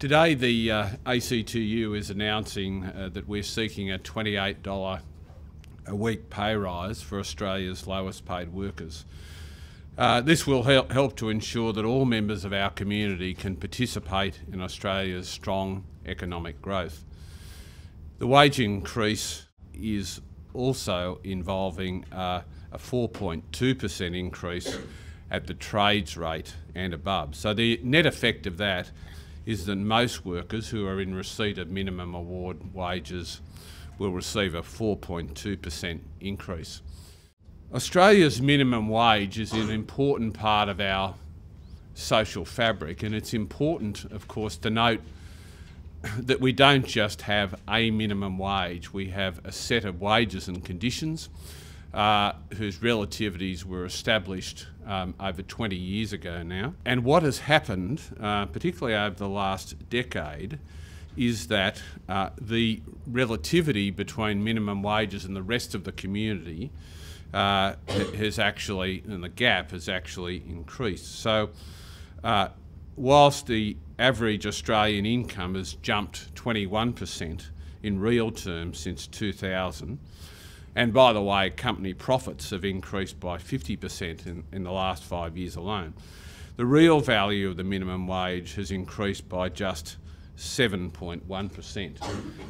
Today the ACTU is announcing that we're seeking a $28 a week pay rise for Australia's lowest paid workers. This will help to ensure that all members of our community can participate in Australia's strong economic growth. The wage increase is also involving a 4.2% increase at the trades rate and above. So the net effect of that is that most workers who are in receipt of minimum award wages will receive a 4.2% increase. Australia's minimum wage is an important part of our social fabric, and it's important, of course, to note that we don't just have a minimum wage. We have a set of wages and conditions whose relativities were established over 20 years ago now. And what has happened, particularly over the last decade, is that the relativity between minimum wages and the rest of the community has actually, and the gap has actually increased. So whilst the average Australian income has jumped 21% in real terms since 2000, and by the way, company profits have increased by 50% in the last 5 years alone, the real value of the minimum wage has increased by just 7.1%.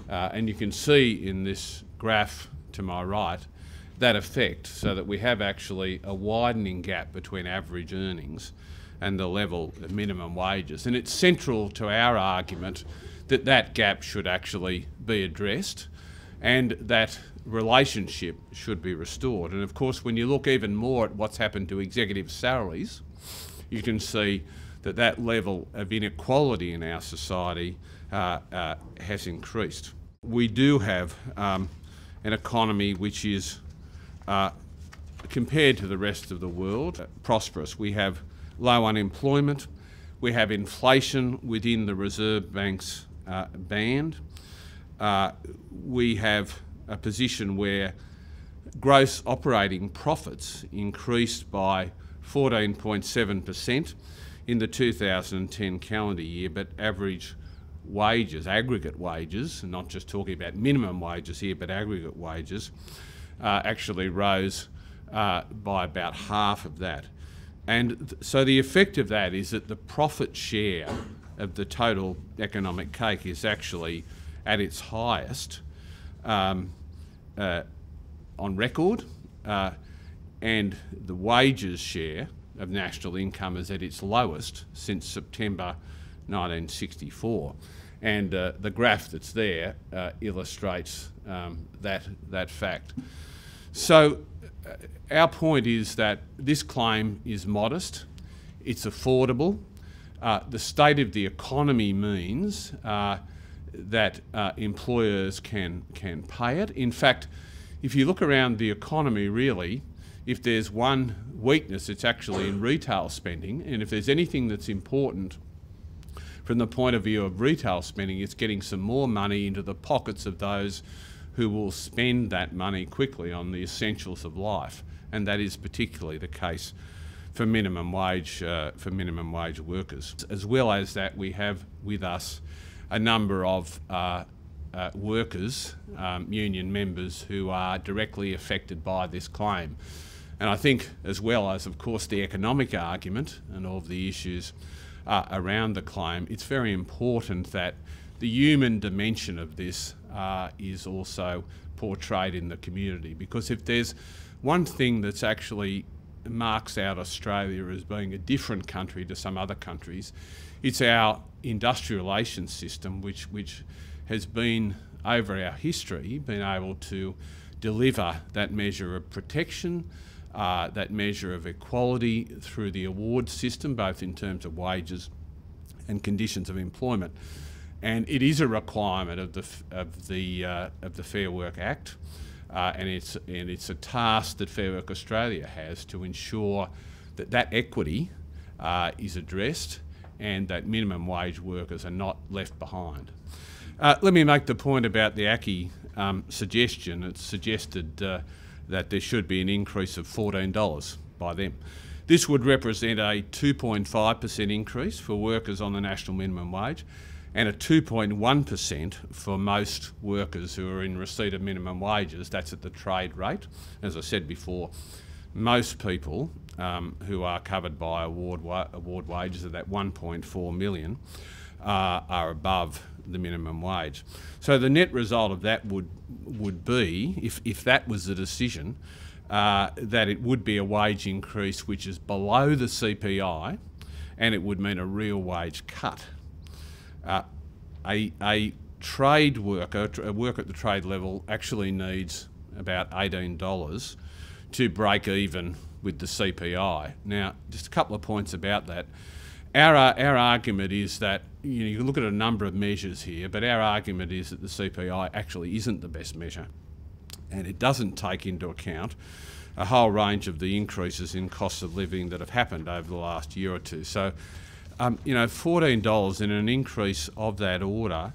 And you can see in this graph to my right that effect, so that we have actually a widening gap between average earnings and the level of minimum wages. And it's central to our argument that that gap should actually be addressed and that relationship should be restored. And of course, when you look even more at what's happened to executive salaries, you can see that that level of inequality in our society has increased. We do have an economy which is, compared to the rest of the world, prosperous. We have low unemployment, we have inflation within the Reserve Bank's band, we have a position where gross operating profits increased by 14.7% in the 2010 calendar year, but average wages, aggregate wages, not just talking about minimum wages here, but aggregate wages, actually rose by about half of that. And so the effect of that is that the profit share of the total economic cake is actually at its highest on record, and the wages share of national income is at its lowest since September 1964. And the graph that's there illustrates that fact. So our point is that this claim is modest, it's affordable. The state of the economy means that employers can pay it. In fact, if you look around the economy, really, if there's one weakness, it's actually in retail spending. And if there's anything that's important from the point of view of retail spending, it's getting some more money into the pockets of those who will spend that money quickly on the essentials of life. And that is particularly the case for minimum wage workers. As well as that, we have with us a number of workers, union members, who are directly affected by this claim. And I think, as well as, of course, the economic argument and all of the issues around the claim, it's very important that the human dimension of this is also portrayed in the community. Because if there's one thing that's actually marks out Australia as being a different country to some other countries, it's our industrial relations system, which has been, over our history, been able to deliver that measure of protection, that measure of equality through the award system, both in terms of wages and conditions of employment. And it is a requirement of the Fair Work Act, and it's a task that Fair Work Australia has to ensure that that equity is addressed and that minimum wage workers are not left behind. Let me make the point about the ACTU suggestion. It's suggested that there should be an increase of $14 by them. This would represent a 2.5% increase for workers on the national minimum wage and a 2.1% for most workers who are in receipt of minimum wages. That's at the trade rate. As I said before, most people who are covered by award wages of that 1.4 million are above the minimum wage. So the net result of that would be, if that was the decision, that it would be a wage increase which is below the CPI, and it would mean a real wage cut. A trade worker, a worker at the trade level, actually needs about $18 to break even with the CPI. Now, just a couple of points about that. Our argument is that, you can look at a number of measures here, but our argument is that the CPI actually isn't the best measure, and it doesn't take into account a whole range of the increases in cost of living that have happened over the last year or two. So, $14 in an increase of that order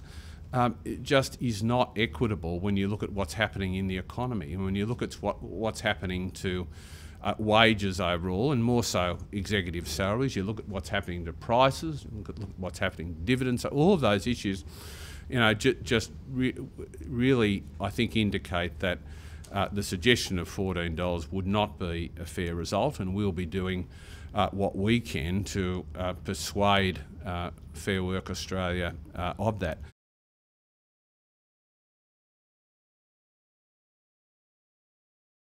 it just is not equitable when you look at what's happening in the economy, and when you look at what's happening to wages overall, and more so executive salaries. You look at what's happening to prices, you look at what's happening to dividends. So all of those issues, really, I think, indicate that the suggestion of $14 would not be a fair result, and we'll be doing what we can to persuade Fair Work Australia of that.